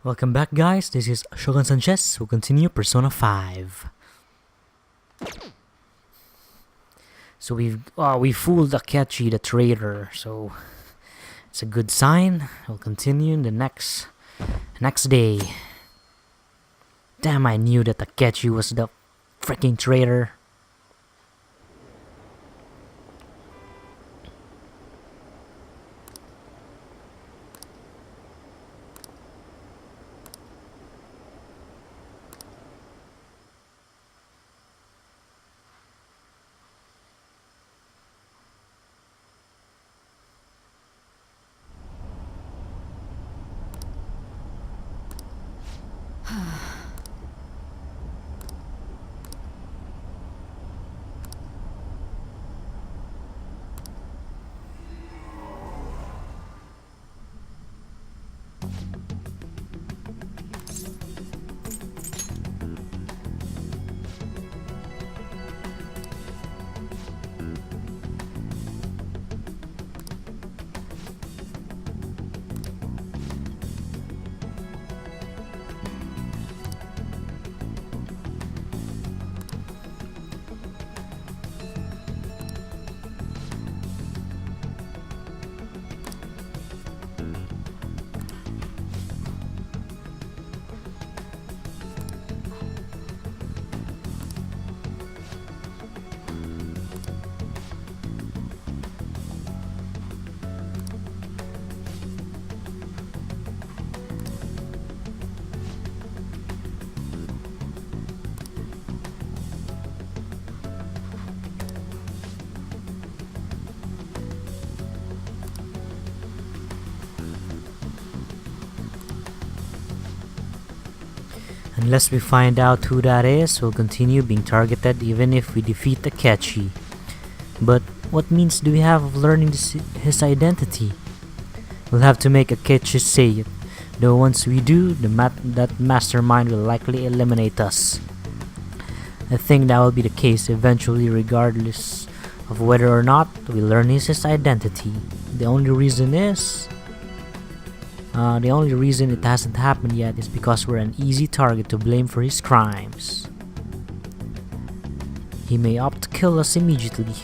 Welcome back, guys. This is Shogun Sanchez. We'll continue Persona 5. So we fooled Akechi the traitor, so it's a good sign. We'll continue in the next day. Damn, I knew that Akechi was the freaking traitor. Unless we find out who that is, we'll continue being targeted even if we defeat Akechi. But what means do we have of learning his identity? We'll have to make Akechi say it, though once we do, that mastermind will likely eliminate us. I think that will be the case eventually, regardless of whether or not we learn his identity. The only reason it hasn't happened yet is because we're an easy target to blame for his crimes. He may opt to kill us immediately.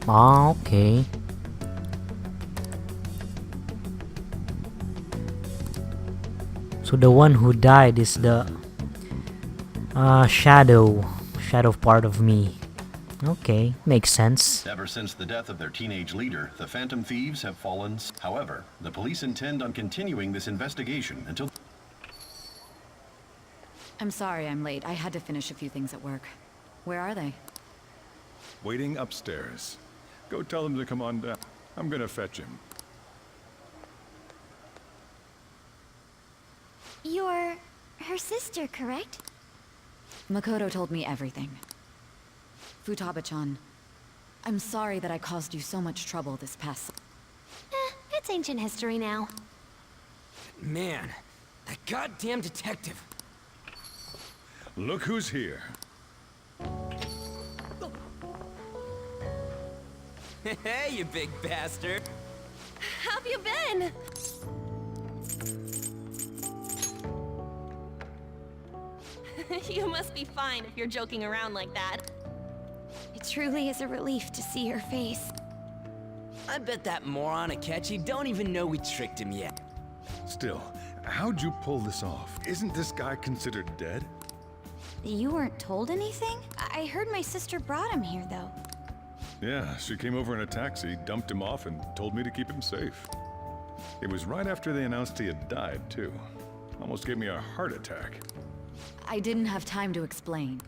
Ah, okay. So the one who died is the shadow part of me. Okay, makes sense. Ever since the death of their teenage leader, the Phantom Thieves have fallen. However, the police intend on continuing this investigation until... I'm sorry I'm late. I had to finish a few things at work. Where are they? Waiting upstairs. Go tell him to come on down. I'm gonna fetch him. You're her sister, correct? Makoto told me everything. Futaba-chan, I'm sorry that I caused you so much trouble this past... It's ancient history now. Man, that goddamn detective. Look who's here. Hey, you big bastard. How have you been? You must be fine if you're joking around like that. It truly is a relief to see your face. I bet that moron Akechi don't even know we tricked him yet. Still, how'd you pull this off? Isn't this guy considered dead? You weren't told anything? I heard my sister brought him here, though. Yeah, she came over in a taxi, dumped him off, and told me to keep him safe. It was right after they announced he had died, too. Almost gave me a heart attack. I didn't have time to explain.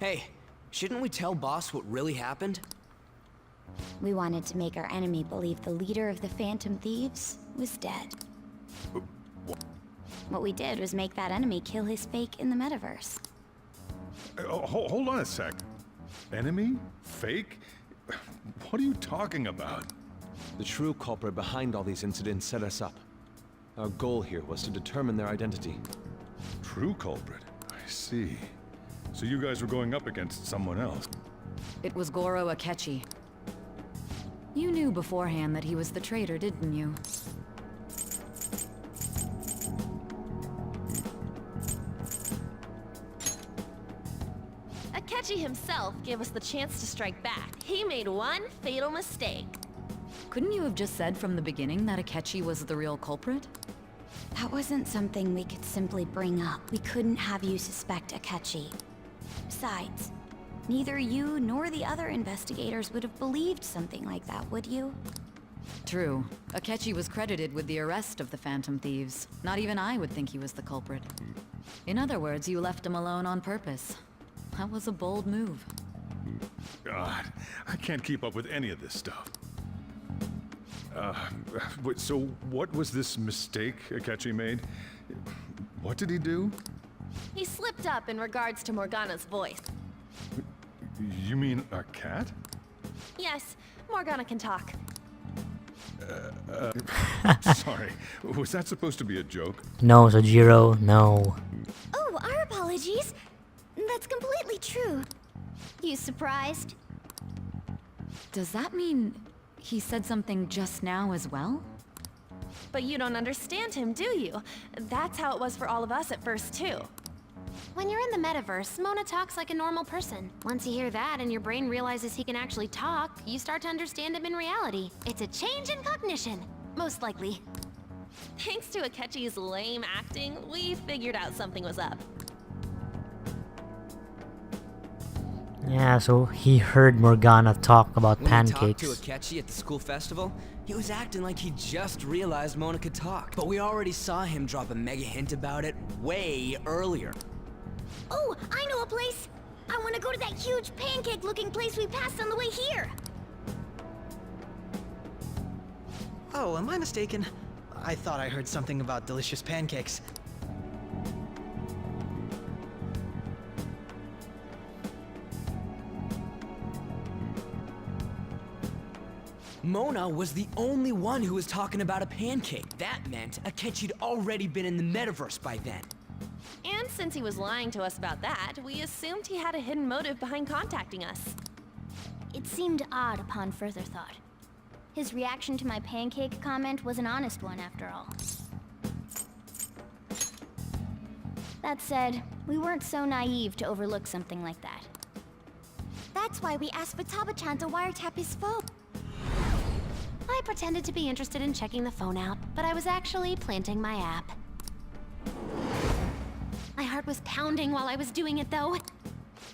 Hey, shouldn't we tell boss what really happened? We wanted to make our enemy believe the leader of the Phantom Thieves was dead. What we did was make that enemy kill his fake in the metaverse. Hold on a sec. Enemy? Fake? What are you talking about? The true culprit behind all these incidents set us up. Our goal here was to determine their identity. True culprit? I see. So you guys were going up against someone else? It was Goro Akechi. You knew beforehand that he was the traitor, didn't you? Akechi himself gave us the chance to strike back. He made one fatal mistake. Couldn't you have just said from the beginning that Akechi was the real culprit? That wasn't something we could simply bring up. We couldn't have you suspect Akechi. Besides, neither you nor the other investigators would have believed something like that, would you? True. Akechi was credited with the arrest of the Phantom Thieves. Not even I would think he was the culprit. In other words, you left him alone on purpose. That was a bold move. God, I can't keep up with any of this stuff. So what was this mistake Akechi made? What did he do? He slipped up in regards to Morgana's voice. You mean a cat? Yes, Morgana can talk. Sorry, was that supposed to be a joke? No, Sojiro, no. Oh, our apologies. That's completely true. You surprised? Does that mean he said something just now as well? But you don't understand him, do you? That's how it was for all of us at first, too. When you're in the metaverse, Mona talks like a normal person. Once you hear that and your brain realizes he can actually talk, you start to understand him in reality. It's a change in cognition, most likely. Thanks to Akechi's lame acting, we figured out something was up. Yeah, so he heard Morgana talk about When pancakes. we talked to Akechi at the school festival, he was acting like he just realized Mona could talk. But we already saw him drop a mega hint about it way earlier. Oh, I know a place! I want to go to that huge pancake-looking place we passed on the way here! Oh, am I mistaken? I thought I heard something about delicious pancakes. Mona was the only one who was talking about a pancake. That meant Akechi'd already been in the metaverse by then. And since he was lying to us about that, we assumed he had a hidden motive behind contacting us. It seemed odd upon further thought. His reaction to my pancake comment was an honest one, after all. That said, we weren't so naive to overlook something like that. That's why we asked Futaba-chan to wiretap his phone. I pretended to be interested in checking the phone out, but I was actually planting my app. My heart was pounding while I was doing it, though.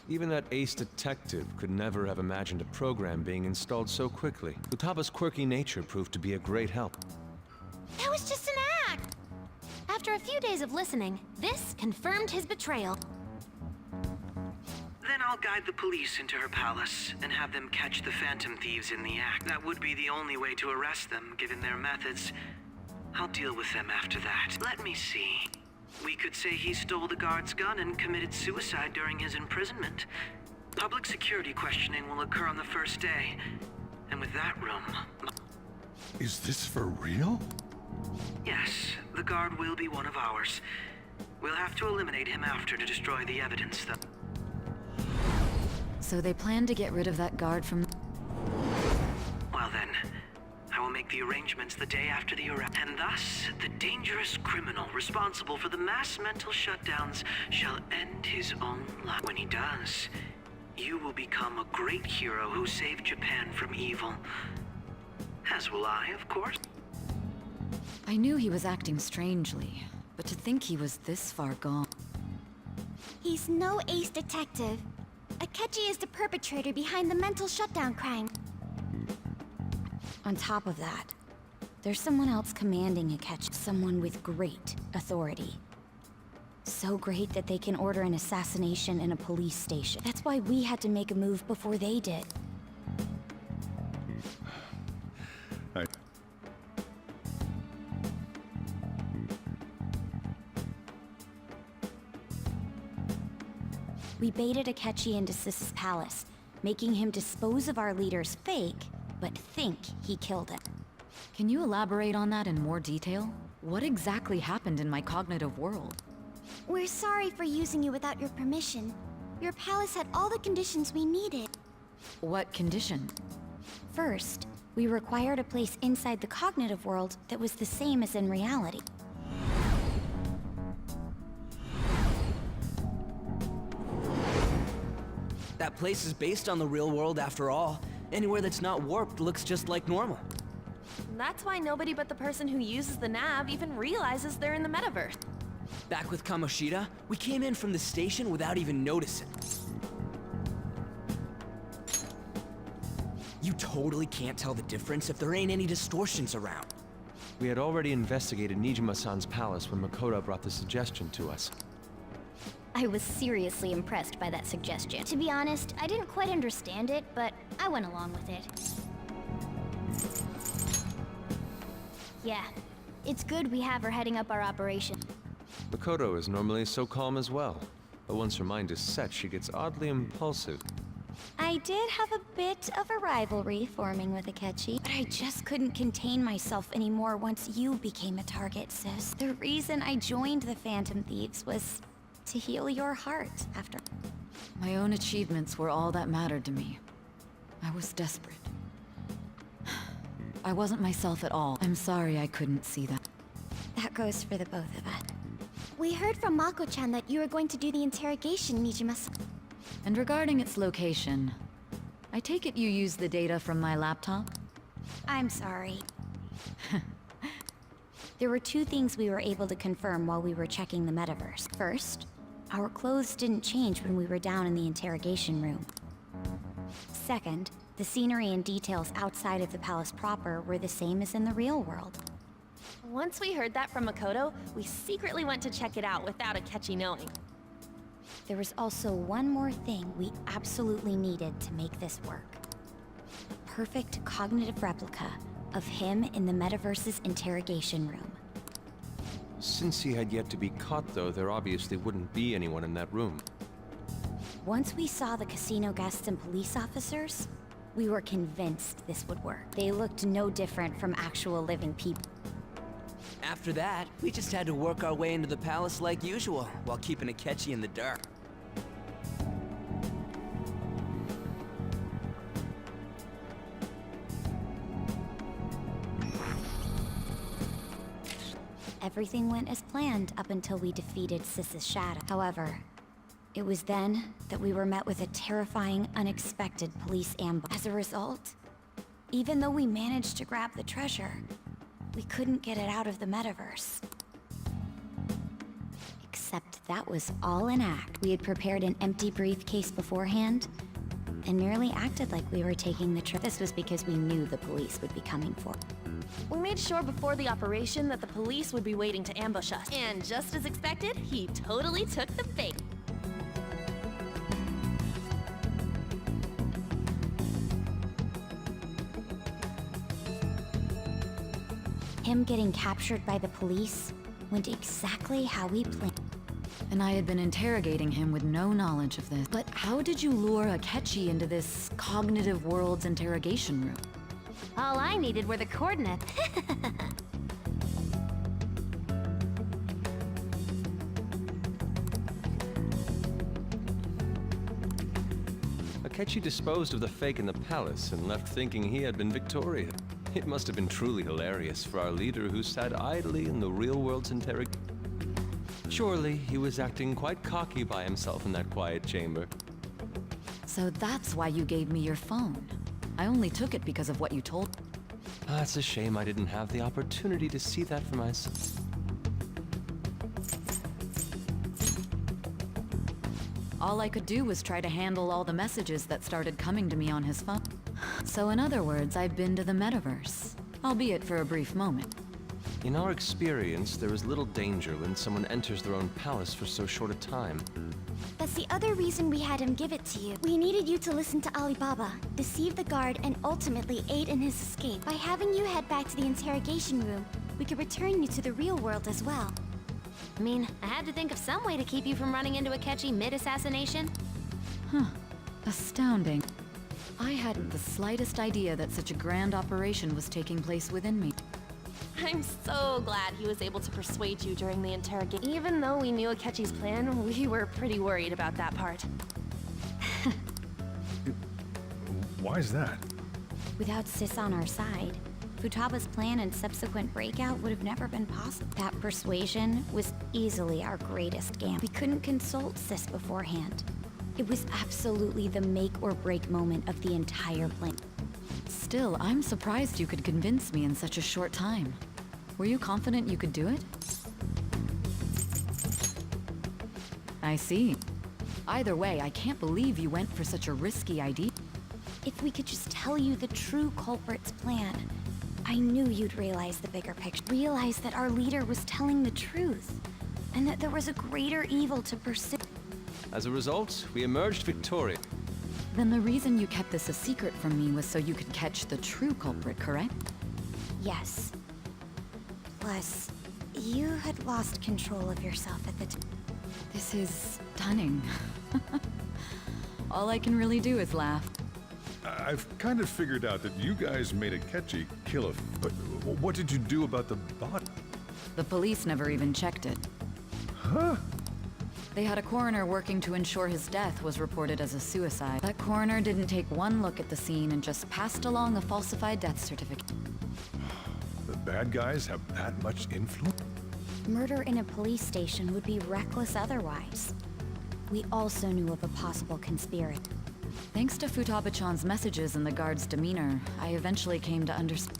Even that ace detective could never have imagined a program being installed so quickly. Futaba's quirky nature proved to be a great help. That was just an act! After a few days of listening, this confirmed his betrayal. Then I'll guide the police into her palace and have them catch the Phantom Thieves in the act. That would be the only way to arrest them, given their methods. I'll deal with them after that. Let me see. We could say he stole the guard's gun and committed suicide during his imprisonment. Public security questioning will occur on the first day. And with that room... Is this for real? Yes, the guard will be one of ours. We'll have to eliminate him after to destroy the evidence, though. So they plan to get rid of that guard from... Well then, I will make the arrangements the day after the arrest. And thus, the dangerous criminal responsible for the mass mental shutdowns shall end his own life. When he does, you will become a great hero who saved Japan from evil. As will I, of course. I knew he was acting strangely, but to think he was this far gone... He's no ace detective. Akechi is the perpetrator behind the mental shutdown crime. On top of that, there's someone else commanding Akechi. Someone with great authority. So great that they can order an assassination in a police station. That's why we had to make a move before they did. We baited Akechi into Sis's palace, making him dispose of our leader's fake, but think he killed him. Can you elaborate on that in more detail? What exactly happened in my cognitive world? We're sorry for using you without your permission. Your palace had all the conditions we needed. What condition? First, we required a place inside the cognitive world that was the same as in reality. That place is based on the real world after all. Anywhere that's not warped looks just like normal. That's why nobody but the person who uses the nav even realizes they're in the metaverse. Back with Kamoshida, we came in from the station without even noticing. You totally can't tell the difference if there ain't any distortions around. We had already investigated Nijima-san's palace when Makoto brought the suggestion to us. I was seriously impressed by that suggestion. To be honest, I didn't quite understand it, but I went along with it. Yeah, it's good we have her heading up our operation. Makoto is normally so calm as well, but once her mind is set, she gets oddly impulsive. I did have a bit of a rivalry forming with Akechi, but I just couldn't contain myself anymore once you became a target, sis. The reason I joined the Phantom Thieves was to heal your heart after... My own achievements were all that mattered to me. I was desperate. I wasn't myself at all. I'm sorry I couldn't see that. That goes for the both of us. We heard from Mako-chan that you were going to do the interrogation, Nijima-san. And regarding its location, I take it you used the data from my laptop? I'm sorry. There were two things we were able to confirm while we were checking the metaverse. First, our clothes didn't change when we were down in the interrogation room. Second, the scenery and details outside of the palace proper were the same as in the real world. Once we heard that from Makoto, we secretly went to check it out without Akechi knowing. There was also one more thing we absolutely needed to make this work. A perfect cognitive replica of him in the metaverse's interrogation room. Since he had yet to be caught, though, there obviously wouldn't be anyone in that room. Once we saw the casino guests and police officers, we were convinced this would work. They looked no different from actual living people. After that, we just had to work our way into the palace like usual, while keeping Akechi in the dark. Everything went as planned up until we defeated Sis's shadow. However, it was then that we were met with a terrifying, unexpected police ambush. As a result, even though we managed to grab the treasure, we couldn't get it out of the metaverse. Except that was all an act. We had prepared an empty briefcase beforehand, and merely acted like we were taking the trip. This was because we knew the police would be coming for it. We made sure before the operation that the police would be waiting to ambush us. And just as expected, he totally took the bait. Him getting captured by the police went exactly how we planned. And I had been interrogating him with no knowledge of this. But how did you lure Akechi into this cognitive world's interrogation room? All I needed were the coordinates. Akechi disposed of the fake in the palace and left thinking he had been victorious. It must have been truly hilarious for our leader who sat idly in the real world's interrogation. Surely he was acting quite cocky by himself in that quiet chamber. So that's why you gave me your phone. I only took it because of what you told me. It's a shame I didn't have the opportunity to see that for myself. All I could do was try to handle all the messages that started coming to me on his phone. So in other words, I've been to the metaverse, albeit for a brief moment. In our experience, there is little danger when someone enters their own palace for so short a time. That's the other reason we had him give it to you. We needed you to listen to Alibaba, deceive the guard, and ultimately aid in his escape. By having you head back to the interrogation room, we could return you to the real world as well. I mean, I had to think of some way to keep you from running into Akechi mid-assassination. Astounding. I hadn't the slightest idea that such a grand operation was taking place within me. I'm so glad he was able to persuade you during the interrogation. Even though we knew Akechi's plan, we were pretty worried about that part. Why's that? Without Sis on our side, Futaba's plan and subsequent breakout would have never been possible. That persuasion was easily our greatest game. We couldn't consult Sis beforehand. It was absolutely the make or break moment of the entire plan. Still, I'm surprised you could convince me in such a short time. Were you confident you could do it? I see. Either way, I can't believe you went for such a risky idea. If we could just tell you the true culprit's plan, I knew you'd realize the bigger picture. Realize that our leader was telling the truth, and that there was a greater evil to pursue. As a result, we emerged victorious. Then the reason you kept this a secret from me was so you could catch the true culprit, correct? Yes. Plus, you had lost control of yourself at the time. This is stunning. All I can really do is laugh. I've kind of figured out that you guys made Akechi kill a... But what did you do about the body? The police never even checked it. Huh? They had a coroner working to ensure his death was reported as a suicide. That coroner didn't take one look at the scene and just passed along a falsified death certificate. The bad guys have that much influence? Murder in a police station would be reckless otherwise. We also knew of a possible conspiracy. Thanks to Futaba-chan's messages and the guard's demeanor, I eventually came to understand.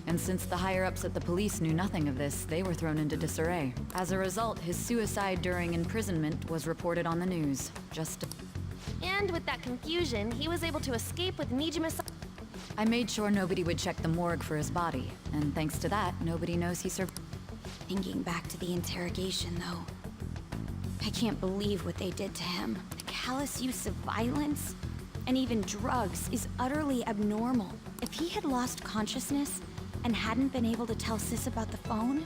And since the higher-ups at the police knew nothing of this, they were thrown into disarray. As a result, his suicide during imprisonment was reported on the news. And with that confusion, he was able to escape with Nijima-san. I made sure nobody would check the morgue for his body, and thanks to that, nobody knows he survived. Thinking back to the interrogation, though, I can't believe what they did to him. The callous use of violence, and even drugs, is utterly abnormal. If he had lost consciousness and hadn't been able to tell Sis about the phone,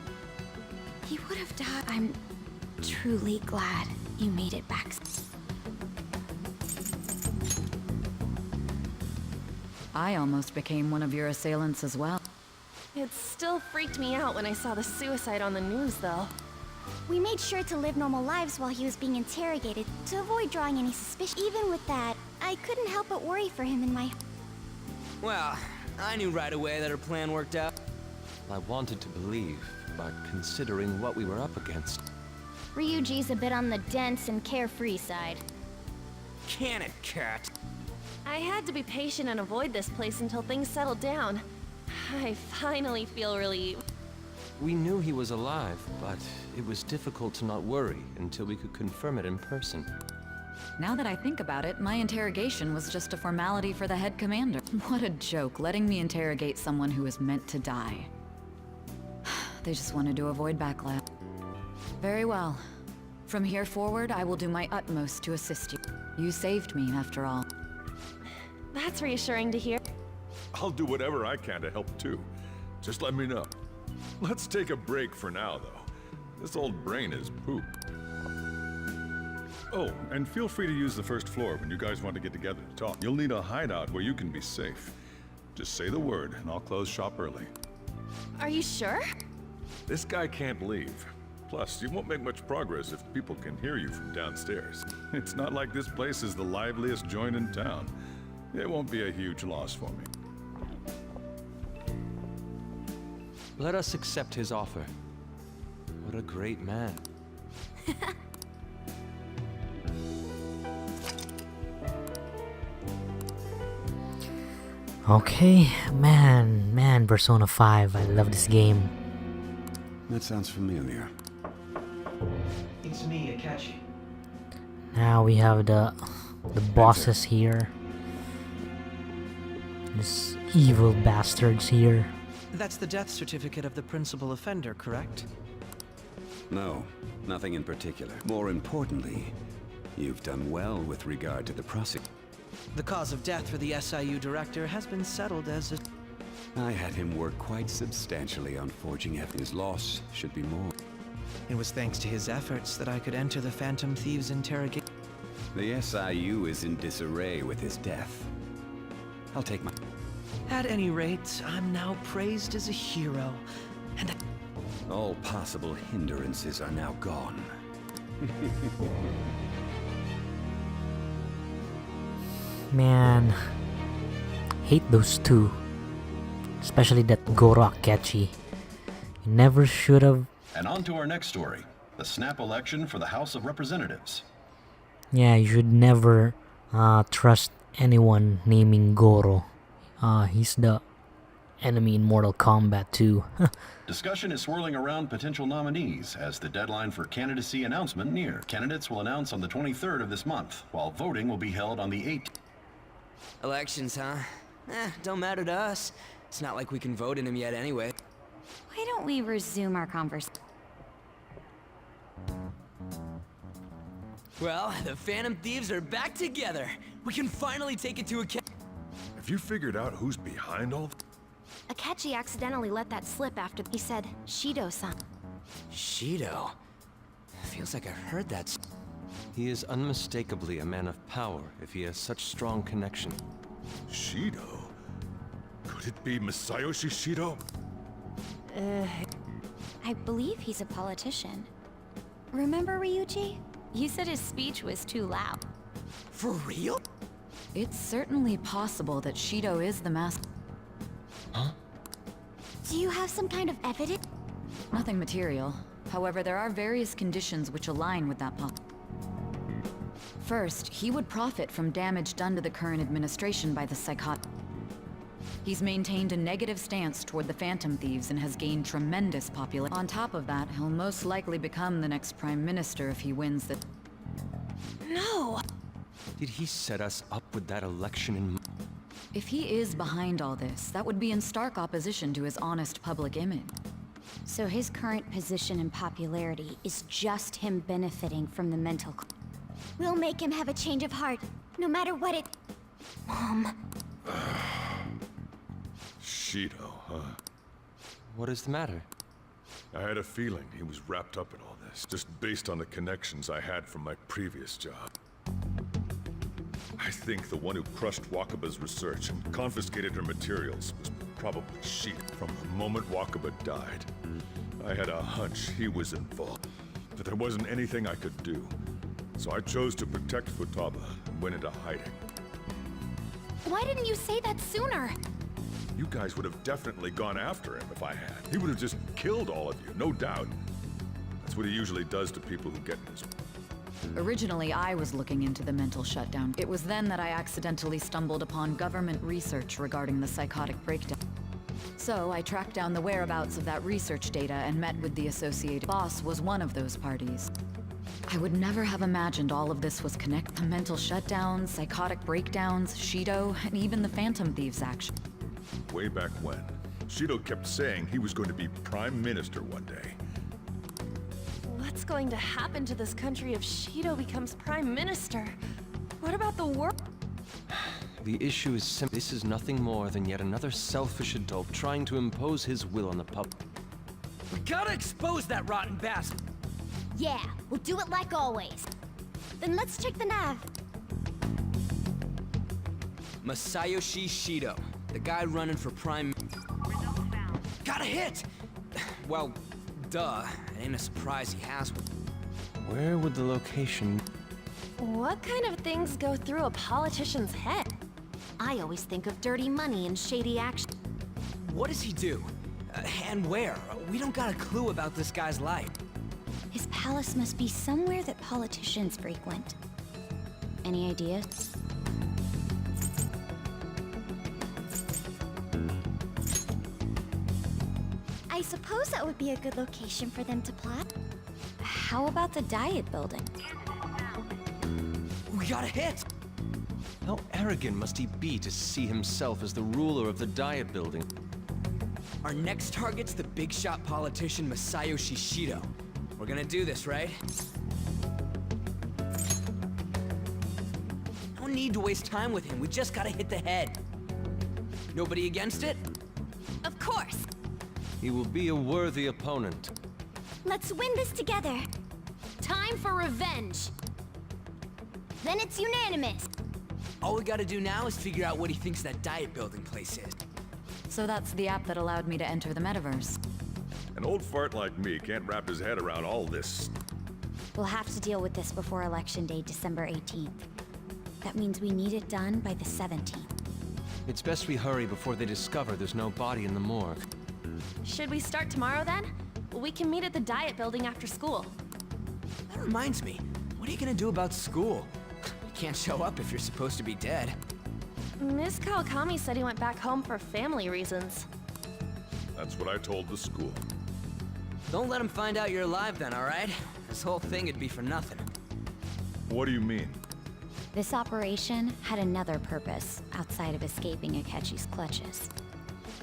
he would have died. I'm truly glad you made it back. I almost became one of your assailants as well. It still freaked me out when I saw the suicide on the news, though. We made sure to live normal lives while he was being interrogated, to avoid drawing any suspicion. Even with that, I couldn't help but worry for him in my... Well, I knew right away that her plan worked out. I wanted to believe, but considering what we were up against... Ryuji's a bit on the dense and carefree side. Can it, cat? I had to be patient and avoid this place until things settled down. I finally feel relieved. We knew he was alive, but it was difficult to not worry until we could confirm it in person. Now that I think about it, my interrogation was just a formality for the head commander. What a joke, letting me interrogate someone who was meant to die. They just wanted to avoid backlash. Very well. From here forward, I will do my utmost to assist you. You saved me, after all. That's reassuring to hear. I'll do whatever I can to help too. Just let me know. Let's take a break for now, though. This old brain is poop. Oh, and feel free to use the first floor when you guys want to get together to talk. You'll need a hideout where you can be safe. Just say the word, and I'll close shop early. Are you sure? This guy can't leave. Plus, you won't make much progress if people can hear you from downstairs. It's not like this place is the liveliest joint in town. It won't be a huge loss for me. Let us accept his offer. What a great man. Okay, man, Persona 5. I love this game. That sounds familiar. It's me, Akechi. Now we have the bosses here. These evil bastards here. That's the death certificate of the principal offender, correct? No, nothing in particular. More importantly, you've done well with regard to the prosecution. The cause of death for the SIU director has been settled as a... I had him work quite substantially on forging his loss should be more. It was thanks to his efforts that I could enter the Phantom Thieves' interrogation. The SIU is in disarray with his death. I'll take my... At any rate, I'm now praised as a hero, and All possible hindrances are now gone. Man, hate those two. Especially that Goro Akechi. You never should have. And on to our next story, the snap election for the House of Representatives. Yeah, you should never trust anyone naming Goro. He's the enemy in Mortal Kombat too. Discussion is swirling around potential nominees as the deadline for candidacy announcement near. Candidates will announce on the 23rd of this month, while voting will be held on the 8th. Elections, huh? Don't matter to us. It's not like we can vote in him yet anyway. Why don't we resume our conversation? Well, the Phantom Thieves are back together. We can finally take it to a Have you figured out who's behind all? Akechi accidentally let that slip after he said Shido-san. Shido? Feels like I've heard that. He is unmistakably a man of power if he has such strong connection. Shido? Could it be Masayoshi Shido? I believe he's a politician. Remember Ryuji? You said his speech was too loud. For real? It's certainly possible that Shido is the master. Do you have some kind of evidence? Nothing material. However, there are various conditions which align with that First, he would profit from damage done to the current administration by the psychotic. He's maintained a negative stance toward the Phantom Thieves and has gained tremendous popularity. On top of that, he'll most likely become the next Prime Minister if he wins the... No! Did he set us up with that election in... If he is behind all this, that would be in stark opposition to his honest public image. So his current position and popularity is just him benefiting from the mental... We'll make him have a change of heart, no matter what it... Mom... Shido, huh? What is the matter? I had a feeling he was wrapped up in all this, just based on the connections I had from my previous job. I think the one who crushed Wakaba's research and confiscated her materials was probably Shido. From the moment Wakaba died, I had a hunch he was involved, but there wasn't anything I could do. So I chose to protect Futaba and went into hiding. Why didn't you say that sooner? You guys would have definitely gone after him if I had. He would have just killed all of you, no doubt. That's what he usually does to people who get in his... Originally, I was looking into the mental shutdown. It was then that I accidentally stumbled upon government research regarding the psychotic breakdown. So I tracked down the whereabouts of that research data and met with the associated boss was one of those parties. I would never have imagined all of this was connected. The mental shutdowns, psychotic breakdowns, Shido, and even the Phantom Thieves action. Way back when, Shido kept saying he was going to be Prime Minister one day. What's going to happen to this country if Shido becomes Prime Minister? What about the world? The issue is simple. This is nothing more than yet another selfish adult trying to impose his will on the public. We gotta expose that rotten bastard! Yeah, we'll do it like always. Then let's check the nav. Masayoshi Shido, the guy running for Prime... Got a hit! Well, duh. It ain't a surprise he has one. Where would the location... What kind of things go through a politician's head? I always think of dirty money and shady action. What does he do? And where? We don't got a clue about this guy's life. His palace must be somewhere that politicians frequent. Any ideas? I suppose that would be a good location for them to plot. How about the Diet Building? We got a hit! How arrogant must he be to see himself as the ruler of the Diet Building? Our next target's the big shot politician Masayoshi Shido. We're gonna do this, right? No need to waste time with him. We just gotta hit the head. Nobody against it? Of course! He will be a worthy opponent. Let's win this together. Time for revenge! Then it's unanimous. All we gotta do now is figure out what he thinks that diet building place is. So that's the app that allowed me to enter the metaverse. An old fart like me can't wrap his head around all this. We'll have to deal with this before Election Day, December 18th. That means we need it done by the 17th. It's best we hurry before they discover there's no body in the morgue. Should we start tomorrow then? We can meet at the diet building after school. That reminds me, what are you gonna do about school? You can't show up if you're supposed to be dead. Miss Kawakami said he went back home for family reasons. That's what I told the school. Don't let him find out you're alive then, alright? This whole thing would be for nothing. What do you mean? This operation had another purpose outside of escaping Akechi's clutches.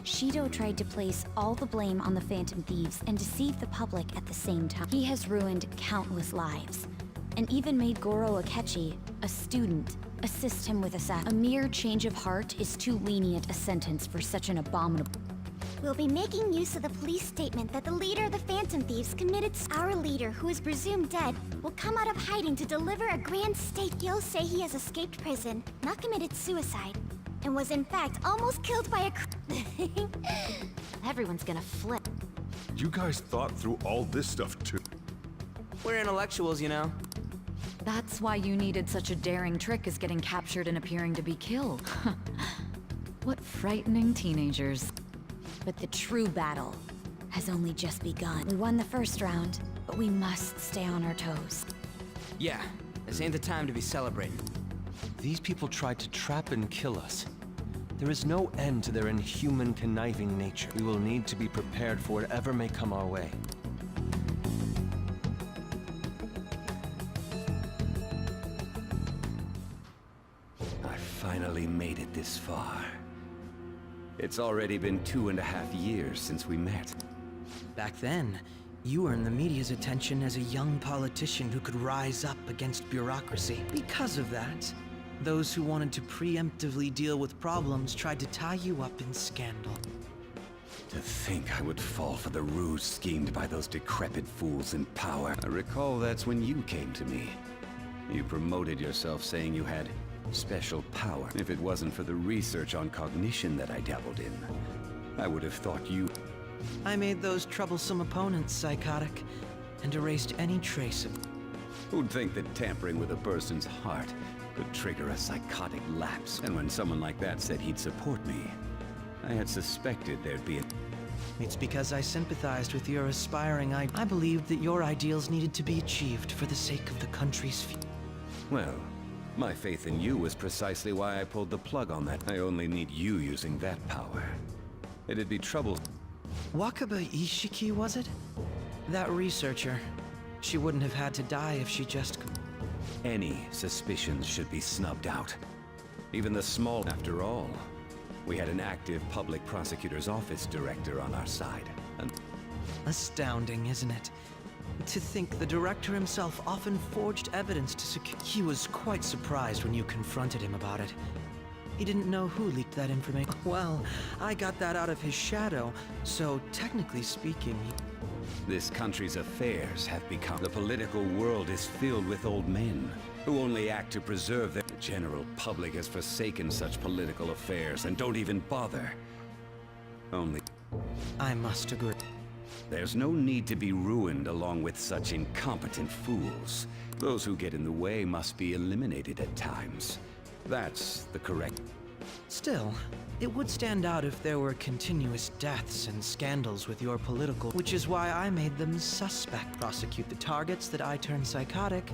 Shido tried to place all the blame on the Phantom Thieves and deceive the public at the same time. He has ruined countless lives, and even made Goro Akechi, a student, assist him with a mere change of heart is too lenient a sentence for such an abominable... We'll be making use of the police statement that the leader of the Phantom Thieves committed... Our leader, who is presumed dead, will come out of hiding to deliver a grand state. He'll say he has escaped prison, not committed suicide, and was in fact almost killed by a... Everyone's gonna flip. You guys thought through all this stuff too. We're intellectuals, you know. That's why you needed such a daring trick as getting captured and appearing to be killed. What frightening teenagers. But the true battle has only just begun. We won the first round, but we must stay on our toes. Yeah, this ain't the time to be celebrating. These people tried to trap and kill us. There is no end to their inhuman, conniving nature. We will need to be prepared for whatever may come our way. I finally made it this far. It's already been 2.5 years since we met. Back then, you earned the media's attention as a young politician who could rise up against bureaucracy. Because of that, those who wanted to preemptively deal with problems tried to tie you up in scandal. To think I would fall for the ruse schemed by those decrepit fools in power. I recall that's when you came to me. You promoted yourself saying you had special power. If it wasn't for the research on cognition that I dabbled in, I would have thought you... I made those troublesome opponents psychotic, and erased any trace of... Who'd think that tampering with a person's heart could trigger a psychotic lapse? And when someone like that said he'd support me, I had suspected there'd be a... It's because I sympathized with your aspiring I believed that your ideals needed to be achieved for the sake of the country's future. Well, my faith in you was precisely why I pulled the plug on that. I only need you using that power. It'd be trouble... Wakaba Ishiki, was it? That researcher. She wouldn't have had to die if she just... Any suspicions should be snubbed out. Even the small... After all, we had an active public prosecutor's office director on our side. And... Astounding, isn't it? To think the director himself often forged evidence to secure... He was quite surprised when you confronted him about it. He didn't know who leaked that information. Well, I got that out of his shadow, so technically speaking... This country's affairs have become... The political world is filled with old men who only act to preserve their... The general public has forsaken such political affairs and don't even bother. Only... I must agree. There's no need to be ruined along with such incompetent fools. Those who get in the way must be eliminated at times. That's the correct... Still, it would stand out if there were continuous deaths and scandals with your political... Which is why I made them suspect. Prosecute the targets that I turned psychotic,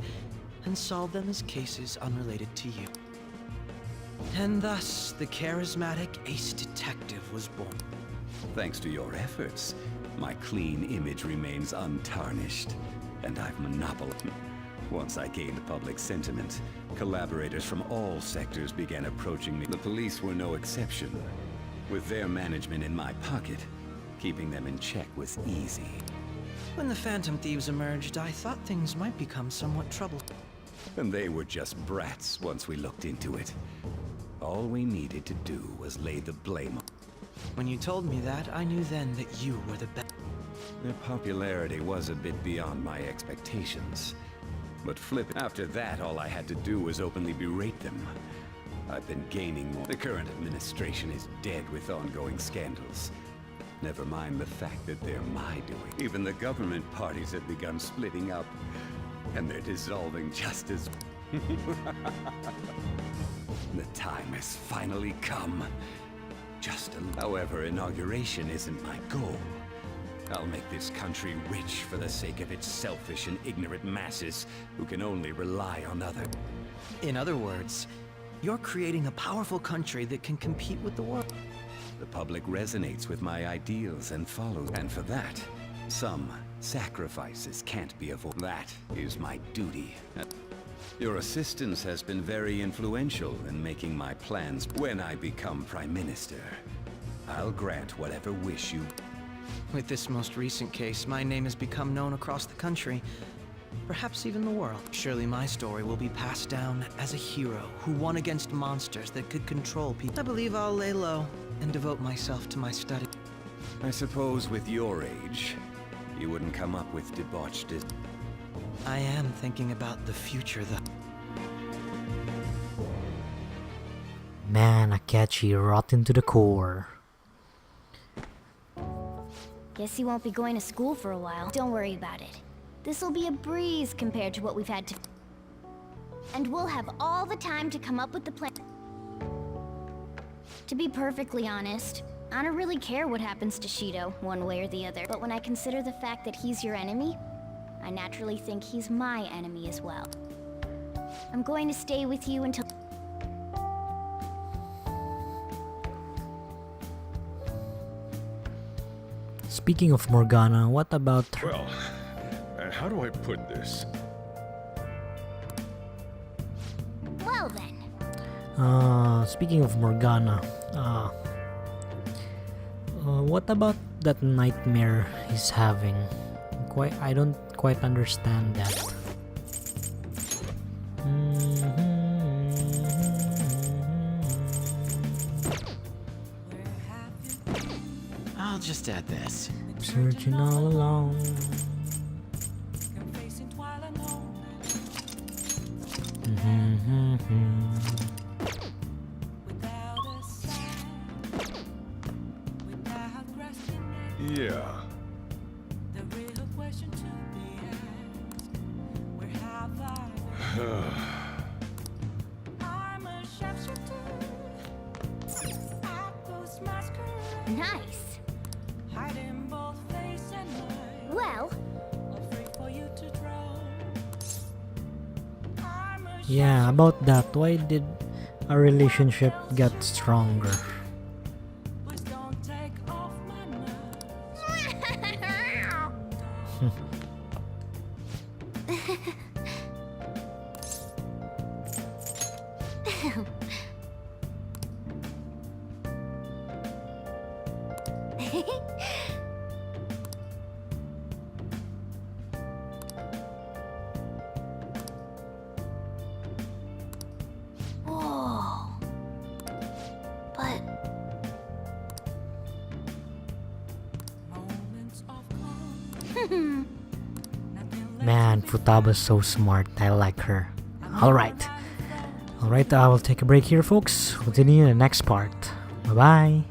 and solve them as cases unrelated to you. And thus, the charismatic ace detective was born. Thanks to your efforts, my clean image remains untarnished, and I've monopolized. Once I gained public sentiment, collaborators from all sectors began approaching me. The police were no exception. With their management in my pocket, keeping them in check was easy. When the Phantom Thieves emerged, I thought things might become somewhat troubled. And they were just brats once we looked into it. All we needed to do was lay the blame. When you told me that, I knew then that you were the best. Their popularity was a bit beyond my expectations. But flip it. After that, all I had to do was openly berate them. I've been gaining more. The current administration is dead with ongoing scandals. Never mind the fact that they're my doing. Even the government parties have begun splitting up. And they're dissolving just as... The time has finally come. However, inauguration isn't my goal. I'll make this country rich for the sake of its selfish and ignorant masses who can only rely on others. In other words, you're creating a powerful country that can compete with the world. The public resonates with my ideals and follows, and for that, some sacrifices can't be avoided. That is my duty. Your assistance has been very influential in making my plans. When I become Prime Minister, I'll grant whatever wish you... With this most recent case, my name has become known across the country, perhaps even the world. Surely my story will be passed down as a hero who won against monsters that could control people. I believe I'll lay low and devote myself to my study. I suppose with your age, you wouldn't come up with debauched... I am thinking about the future, though. Man, Akechi rotten to the core. Guess he won't be going to school for a while. Don't worry about it. This'll be a breeze compared to what we've had to... And we'll have all the time to come up with the plan. To be perfectly honest, I don't really care what happens to Shido, one way or the other. But when I consider the fact that he's your enemy, I naturally think he's my enemy as well. I'm going to stay with you until... Speaking of Morgana, what about her? Well, how do I put this? Well then. Speaking of Morgana, what about that nightmare he's having? I don't quite understand that. I'll just add this. Searching all along. Yeah. Nice. Well, Yeah, about that, why did our relationship get stronger? whoa. But Man, Futaba's so smart. I like her. Alright, I will take a break here, folks. Continue in the next part. Bye-bye.